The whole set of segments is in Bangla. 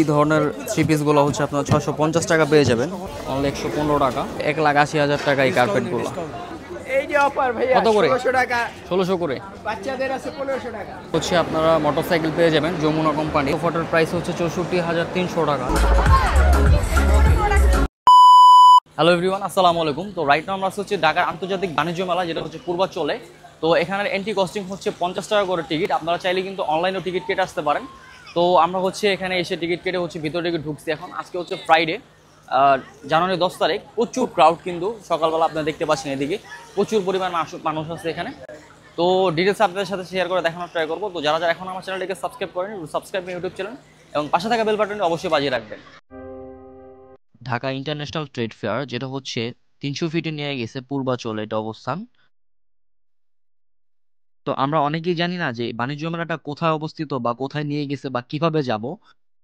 এই ধরনের থ্রি পিসগুলো হচ্ছে আপনার 650 টাকা পেয়ে যাবেন, অনলি 115 টাকা। 1,80,000 টাকা এই কার্পেটগুলো। এই যে অফার ভাইয়া, কত করে? 1600 টাকা, 1600 করে। বাচ্চাদের আছে 1500 টাকা। হচ্ছে আপনারা মোটরসাইকেল পেয়ে যাবেন যমুনা কোম্পানি। সোফাটার প্রাইস হচ্ছে 64,300 টাকা। হ্যালো এভরিওয়ান, আসসালামু আলাইকুম। তো রাইট নাও আমরা হচ্ছে ঢাকার আন্তর্জাতিক বাণিজ্য মেলা, যেটা হচ্ছে পূর্বাচলে। তো এখানের এন্ট্রি কস্টিং হচ্ছে 50 টাকা করে টিকিট। আপনারা চাইলে কিন্তু অনলাইনেও টিকিট কেটে আসতে পারেন। তো আমরা হচ্ছে এখানে এসে টিকিট কেটে হচ্ছে ভিতরে টিকিট ঢুকছি এখন। আজকে হচ্ছে ফ্রাইডে, জানুয়ারি 10 তারিখ। প্রচুর ক্রাউড কিন্তু সকালবেলা আপনারা দেখতে পাচ্ছেন, এদিকে প্রচুর পরিমাণ মানুষ আছে এখানে। তো ডিটেলস আপনাদের সাথে শেয়ার করে দেখানোর ট্রাই করবো। তো যারা এখন আমার চ্যানেলটিকে সাবস্ক্রাইব করেন, সাবস্ক্রাইব ইউটিউব চ্যানেল এবং পাশে থাকা বেল বাটনটি অবশ্যই বাজিয়ে রাখবেন। ঢাকা ইন্টারন্যাশনাল ট্রেড ফেয়ার, যেটা হচ্ছে 300 ফিটে নিয়ে গেছে পূর্বাচল এটা অবস্থান। তো আমরা অনেকেই জানি না যে বাণিজ্য মেলাটা কোথায় অবস্থিত বা কোথায় নিয়ে গেছে বা কিভাবে যাব।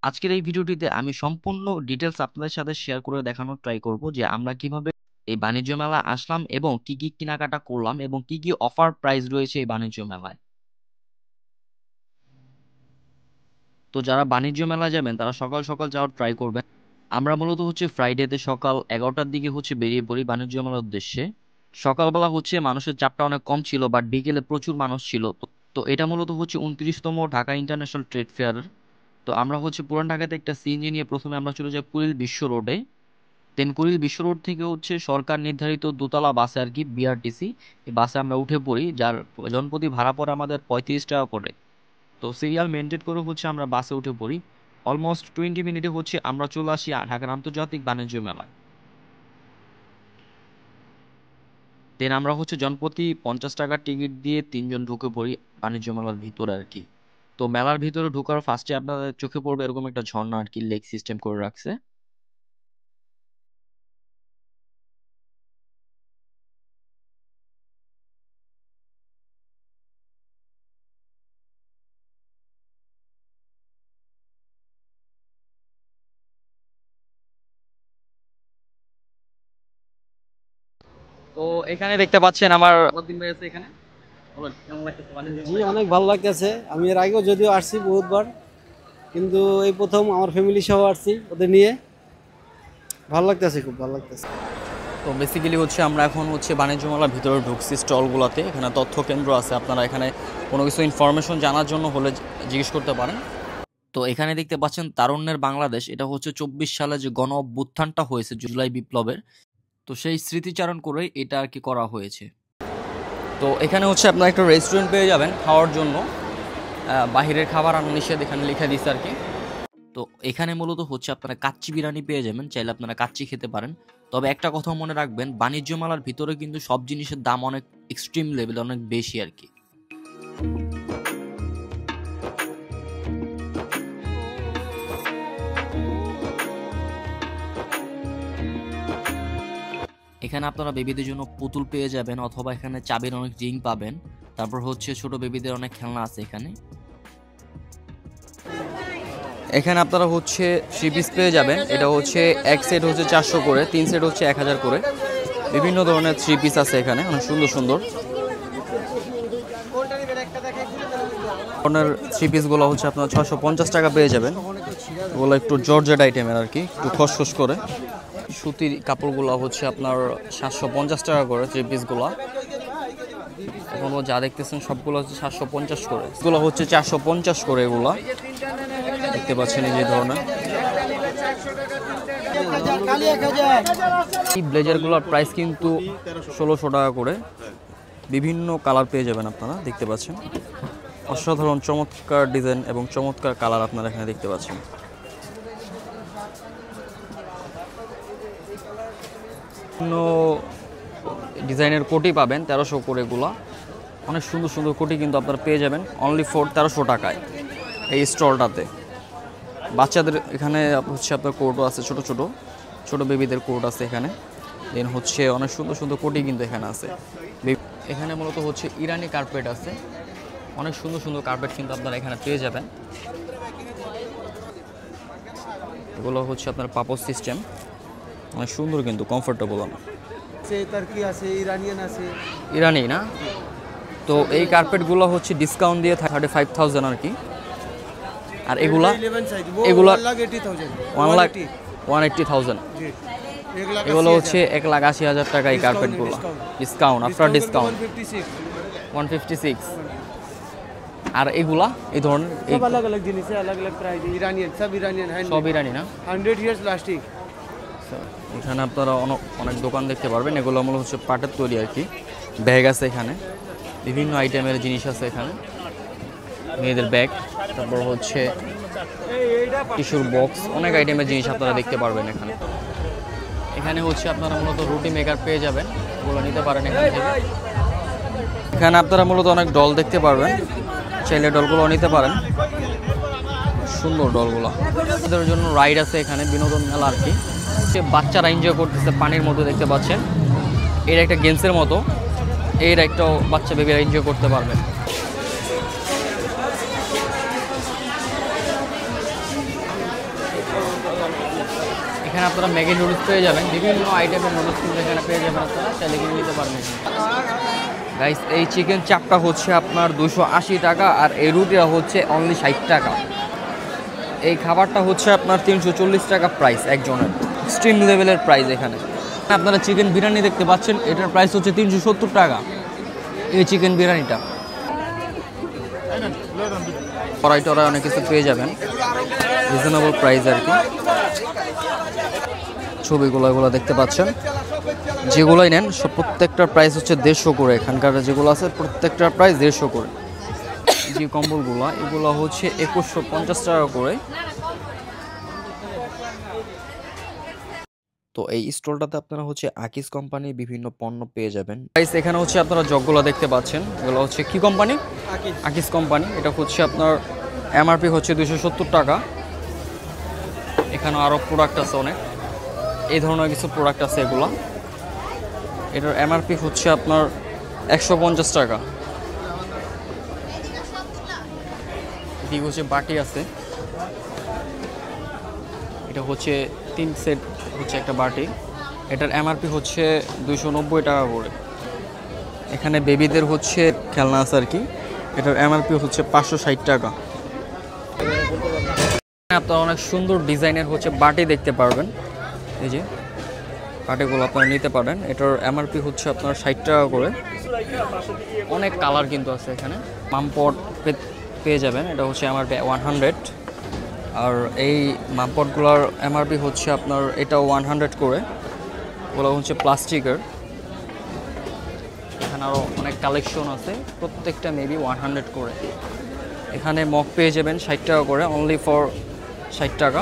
আজকের এই ভিডিওটিতে আমি সম্পূর্ণ ডিটেলস আপনাদের সাথে শেয়ার করে দেখানোর ট্রাই করব যে আমরা কিভাবে এই বাণিজ্য মেলা আসলাম এবং কি কি কেনাকাটা করলাম এবং কি কি অফার প্রাইস রয়েছে এই বাণিজ্য মেলায়। তো যারা বাণিজ্য মেলা যাবেন তারা সকাল সকাল যাওয়ার ট্রাই করবেন। আমরা মূলত হচ্ছে ফ্রাইডেতে সকাল 11টার দিকে হচ্ছে বেরিয়ে পড়ি বাণিজ্য মেলার উদ্দেশ্যে। সকালবেলা হচ্ছে মানুষের চাপটা অনেক কম ছিল, বাট বিকেলে প্রচুর মানুষ ছিল। তো এটা মূলত হচ্ছে 29তম ঢাকা ইন্টারন্যাশনাল ট্রেড ফেয়ার। তো আমরা হচ্ছে পুরান ঢাকাতে একটা সিএনজি নিয়ে প্রথমে আমরা চলে যাই কুড়িল বিশ্ব রোডে। দেন কুড়িল বিশ্ব রোড থেকে হচ্ছে সরকার নির্ধারিত দোতলা বাসে আর কি, বিআরটিসি, এই বাসে আমরা উঠে পড়ি, যার জনপ্রতি ভাড়া পড়ে আমাদের 35 টাকা করে। তো সিরিয়াল মেনটেন করে হচ্ছে আমরা বাসে উঠে পড়ি। অলমোস্ট 20 মিনিটে হচ্ছে আমরা চলে আসি ঢাকার আন্তর্জাতিক বাণিজ্য মেলায়। দেন আমরা হচ্ছে জনপ্রতি 50 টাকার টিকিট দিয়ে 3 জন ঢুকে পড়ি বাণিজ্য মেলার ভিতরে আর কি। তো মেলার ভিতরে ঢোকার ফার্স্টে আপনাদের চোখে পড়বে এরকম একটা ঝর্ণা আর কি, লেক সিস্টেম করে রাখছে। তো এখানে দেখতে পাচ্ছেন আমার দিন ভাই আছে এখানে। কেমন লাগতেছে বাণিজ্য জি, মেলায়? অনেক ভালো লাগতেছে। আমি এর আগেও যদিও আসছি বহুতবার, কিন্তু এই প্রথম আমার ফ্যামিলি সহ আসছি ওদের নিয়ে। ভালো লাগতেছে, খুব ভালো লাগতেছে। তো বেসিক্যালি হচ্ছে আমরা এখন হচ্ছে বাণিজ্য মেলার ভিতরে ঢুকছি স্টলগুলোতে। এখানে তথ্য কেন্দ্র আছে, আপনারা এখানে কোনো কিছু ইনফরমেশন জানার জন্য হলে জিজ্ঞেস করতে পারেন। তো এখানে দেখতে পাচ্ছেন তারুণ্যের বাংলাদেশ, এটা হচ্ছে 24 সালে যে গণ অভ্যুত্থানটা হয়েছে জুলাই বিপ্লবের, তো সেই স্মৃতিচারণ করে এটা আর কি করা হয়েছে। তো এখানে হচ্ছে আপনারা একটা রেস্টুরেন্ট পেয়ে যাবেন খাওয়ার জন্য। বাহিরের খাবার আনা নিষেধ এখানে লিখে দিচ্ছে আর কি। তো এখানে মূলত হচ্ছে আপনারা কাচ্চি বিরিয়ানি পেয়ে যাবেন, চাইলে আপনারা কাচ্চি খেতে পারেন। তবে একটা কথা মনে রাখবেন, বাণিজ্য মেলার ভিতরে কিন্তু সব জিনিসের দাম অনেক এক্সট্রিম লেভেল, অনেক বেশি আর কি। এখানে আপনারা বেবিদের জন্য পুতুল পেয়ে যাবেন, অথবা এখানে চাবির অনেক রিং পাবেন। তারপর হচ্ছে ছোট বেবিদের অনেক খেলনা আছে এখানে। এখানে আপনারা হচ্ছে থ্রি পিস পেয়ে যাবেন, এটা হচ্ছে এক সেট হচ্ছে 400 করে, 3 সেট হচ্ছে 1000 করে। বিভিন্ন ধরনের থ্রি পিস আছে এখানে, অনেক সুন্দর সুন্দর ধরনের থ্রি পিসগুলো হচ্ছে আপনারা 650 টাকা পেয়ে যাবেন। ওগুলো একটু জর্জেট আইটেমের আর কি, একটু খসখস করে। সুতির কাপড়গুলো হচ্ছে আপনার 750 টাকা করে থ্রি পিসগুলো। এখন যা দেখতেছেন সবগুলো হচ্ছে 750 করে, এগুলো হচ্ছে 450 করে। এগুলো দেখতে পাচ্ছেন এই যে ধরনের এই ব্লেজারগুলোর প্রাইস কিন্তু 1600 টাকা করে। বিভিন্ন কালার পেয়ে যাবেন আপনারা, দেখতে পাচ্ছেন অসাধারণ চমৎকার ডিজাইন এবং চমৎকার কালার আপনারা এখানে দেখতে পাচ্ছেন। বিভিন্ন ডিজাইনের কোটি পাবেন 1300 করে। এগুলো অনেক সুন্দর সুন্দর কোটি কিন্তু আপনারা পেয়ে যাবেন অনলি ফর 1300 টাকায় এই স্টলটাতে। বাচ্চাদের এখানে হচ্ছে আপনার কোটও আছে, ছোট ছোট ছোট বেবিদের কোট আছে এখানে। দেন হচ্ছে অনেক সুন্দর সুন্দর কোটি কিন্তু এখানে আছে। এখানে মূলত হচ্ছে ইরানি কার্পেট আছে, অনেক সুন্দর সুন্দর কার্পেট কিন্তু আপনারা এখানে পেয়ে যাবেন। এগুলো হচ্ছে আপনার পাপোশ সিস্টেম, অনেক সুন্দর কিন্তু কমফোর্টেবল। টার্কি আছে, ইরানিয়ান আছে। ইরানি না? তো এই কার্পেটগুলো হচ্ছে ডিসকাউন্ট দিয়ে 35,000 আর কি। আর এগুলা 11 সাইজ এগুলা 1,80,000 1,80,000 জি 1,80,000 এগুলো হচ্ছে 1,80,000 টাকা এই কার্পেটগুলো ডিসকাউন্ট আফটার ডিসকাউন্ট 156 আর এগুলা এই ধরনের सब अलग अलग जिनिस है अलग अलग प्राइस ईरानियन सब ईरानियन है সব ইরানি না 100 ইয়ার্স প্লাস্টিক এখানে আপনারা অনেক দোকান দেখতে পারবেন এগুলো মূলত হচ্ছে পাটের তৈরি আর কি ব্যাগ আছে এখানে বিভিন্ন আইটেমের জিনিস আছে এখানে মেয়েদের ব্যাগ তারপর হচ্ছে টিস্যুর বক্স অনেক আইটেমের জিনিস আপনারা দেখতে পারবেন এখানে এখানে হচ্ছে আপনারা মূলত রুটি মেকার পেয়ে যাবেন ওগুলো নিতে পারেন এখান থেকে এখানে আপনারা মূলত অনেক ডল দেখতে পারবেন চাইলে ডলগুলো নিতে পারেন সুন্দর ডলগুলো এদের জন্য রাইড আছে এখানে বিনোদন মেলা আর কি সে বাচ্চারা এনজয় করতেছে পানির মধ্যে দেখতে পাচ্ছেন এর একটা গেমসের মতো এর একটাও বাচ্চা বেবিরা এনজয় করতে পারবে এখানে আপনারা ম্যাগি নুডলস পেয়ে যাবেন বিভিন্ন আইটেমের নুডলস কিন্তু এখানে পেয়ে যাবেন আপনারা চাইলে কিনে নিতে পারবেন গাইস এই চিকেন চাপটা হচ্ছে আপনার 280 টাকা আর এই রুটিটা হচ্ছে অনলি 60 টাকা এই খাবারটা হচ্ছে আপনার 340 টাকা প্রাইস একজনের এক্সট্রিম লেভেলের প্রাইস এখানে আপনারা চিকেন বিরিয়ানি দেখতে পাচ্ছেন এটার প্রাইস হচ্ছে 370 টাকা এই চিকেন বিরিয়ানিটা কড়াই টড়াই অনেক কিছু পেয়ে যাবেন রিজনেবল প্রাইস আর কি ছবিগুলো এগুলো দেখতে পাচ্ছেন যেগুলোই নেন সব প্রত্যেকটার প্রাইস হচ্ছে 150 করে এখানকার যেগুলো আছে প্রত্যেকটার প্রাইস 150 করে যে কম্বলগুলো এগুলো হচ্ছে 2150 টাকা করে তো এই স্টলটাতে আপনারা হচ্ছে আকিস কোম্পানির বিভিন্ন পণ্য পেয়ে যাবেন গাইস এখানে হচ্ছে আপনারা জগগুলো দেখতে পাচ্ছেন এগুলো হচ্ছে কি কোম্পানি আকিস কোম্পানি এটা হচ্ছে আপনার এমআরপি হচ্ছে 270 টাকা এখানে আরো প্রোডাক্ট আছে অনেক এই ধরনের কিছু প্রোডাক্ট আছে এগুলো এটার এমআরপি হচ্ছে আপনার 150 টাকা এদিকে হচ্ছে বাটি আছে এটা হচ্ছে 3 সেট হচ্ছে একটা বাটি এটার এমআরপি হচ্ছে 290 টাকা করে এখানে বেবিদের হচ্ছে খেলনা আছে আর কি এটার এমআরপি হচ্ছে 560 টাকা আপনারা অনেক সুন্দর ডিজাইনের হচ্ছে বাটি দেখতে পারবেন এই যে বাটিগুলো আপনারা নিতে পারেন এটার এমআরপি হচ্ছে আপনার 60 টাকা করে অনেক কালার কিন্তু আছে এখানে মামপট পেয়ে যাবেন এটা হচ্ছে এমআরপি 100 আর এই মামপটগুলোর এমআরপি হচ্ছে আপনার এটাও 100 করে ওগুলো হচ্ছে প্লাস্টিকের এখানে আরও অনেক কালেকশন আছে প্রত্যেকটা মেবি 100 করে এখানে মগ পেয়ে যাবেন 60 টাকা করে অনলি ফর 60 টাকা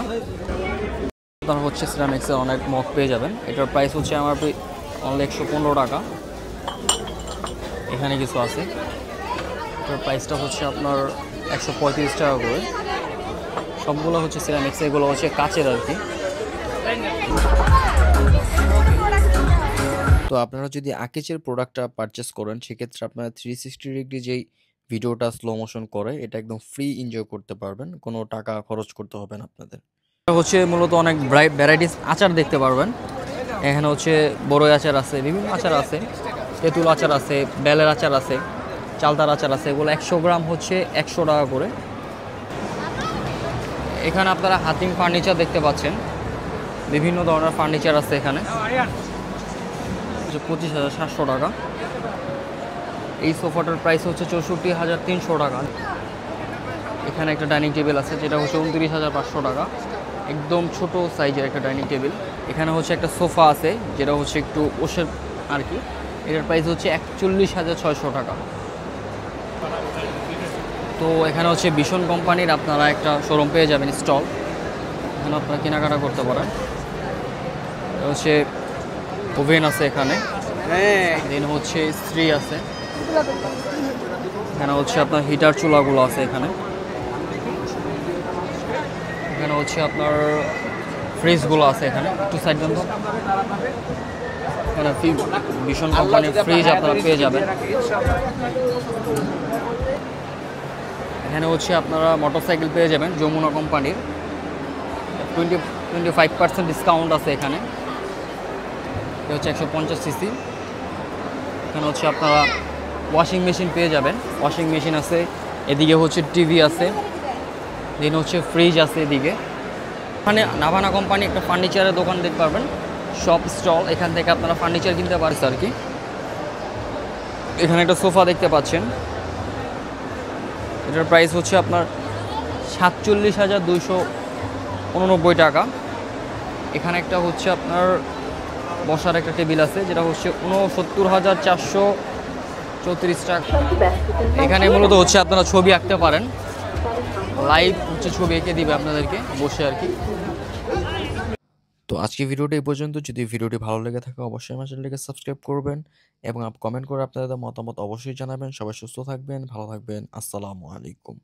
আপনার হচ্ছে সিরামিক্সের অনেক মগ পেয়ে যাবেন এটার প্রাইস হচ্ছে এমআরপি অনলি 115 টাকা এখানে কিছু আছে এটার প্রাইসটা হচ্ছে আপনার 135 টাকা করে সবগুলো হচ্ছে সিরামিক্স এগুলো হচ্ছে কাচের আর কি তো আপনারা যদি আকিজের প্রোডাক্টটা পারচেস করেন সেক্ষেত্রে আপনারা 360 ডিগ্রি যেই ভিডিওটা স্লো মোশন করে এটা একদম ফ্রি এনজয় করতে পারবেন কোনো টাকা খরচ করতে হবে না আপনাদের এটা হচ্ছে মূলত অনেক ভ্যারাইটিস আচার দেখতে পারবেন এখানে হচ্ছে বড়ই আচার আছে বিভিন্ন আচার আছে তেঁতুল আচার আছে বেলের আচার আছে চালতার আচার আছে এগুলো 100 গ্রাম হচ্ছে 100 টাকা করে এখানে আপনারা হাতিম ফার্নিচার দেখতে পাচ্ছেন বিভিন্ন ধরনের ফার্নিচার আছে এখানে 25,700 টাকা এই সোফাটার প্রাইস হচ্ছে 64,300 টাকা এখানে একটা ডাইনিং টেবিল আছে যেটা হচ্ছে 29,500 টাকা একদম ছোট সাইজের একটা ডাইনিং টেবিল এখানে হচ্ছে একটা সোফা আছে যেটা হচ্ছে একটু ওষের আর কি এটার প্রাইস হচ্ছে 41,600 টাকা তো এখানে হচ্ছে ভীষণ কোম্পানির আপনারা একটা শোরুম পেয়ে যাবেন স্টল এখানে আপনারা কেনাকাটা করতে পারেন হচ্ছে ওভেন আছে এখানে দেন হচ্ছে স্ত্রী আছে এখানে হচ্ছে আপনার হিটার চুলাগুলো আছে এখানে এখানে হচ্ছে আপনার ফ্রিজগুলো আছে এখানে একটু সাইড দেন তো এখানে ভীষণ কোম্পানির ফ্রিজ আপনারা পেয়ে যাবেন এখানে হচ্ছে আপনারা মোটরসাইকেল পেয়ে যাবেন যমুনা কোম্পানির 25% ডিসকাউন্ট আছে এখানে এটা হচ্ছে 150 সিসি এখানে হচ্ছে আপনারা ওয়াশিং মেশিন পেয়ে যাবেন ওয়াশিং মেশিন আছে এদিকে হচ্ছে টিভি আছে দেন হচ্ছে ফ্রিজ আছে এদিকে। এখানে নাভানা কোম্পানি একটা ফার্নিচারের দোকান দেখতে পারবেন, শপ স্টল, এখান থেকে আপনারা ফার্নিচার কিনতে পারছেন আর কি। এখানে একটা সোফা দেখতে পাচ্ছেন, এটার প্রাইস হচ্ছে আপনার 47,289 টাকা। এখানে একটা হচ্ছে আপনার বসার একটা টেবিল আছে, যেটা হচ্ছে 69,434 টাকা। এখানে মূলত হচ্ছে আপনারা ছবি আঁকতে পারেন, লাইভ হচ্ছে ছবি এঁকে দিবে আপনাদেরকে বসে আর কি। তো আজকে ভিডিওটা এই পর্যন্ত। যদি ভিডিওটি ভালো লেগে থাকে অবশ্যই আমার চ্যানেলটিকে সাবস্ক্রাইব করবেন এবং কমেন্ট করে আপনাদের মতামত অবশ্যই জানাবেন। সবাই সুস্থ থাকবেন, ভালো থাকবেন। আসসালামু আলাইকুম।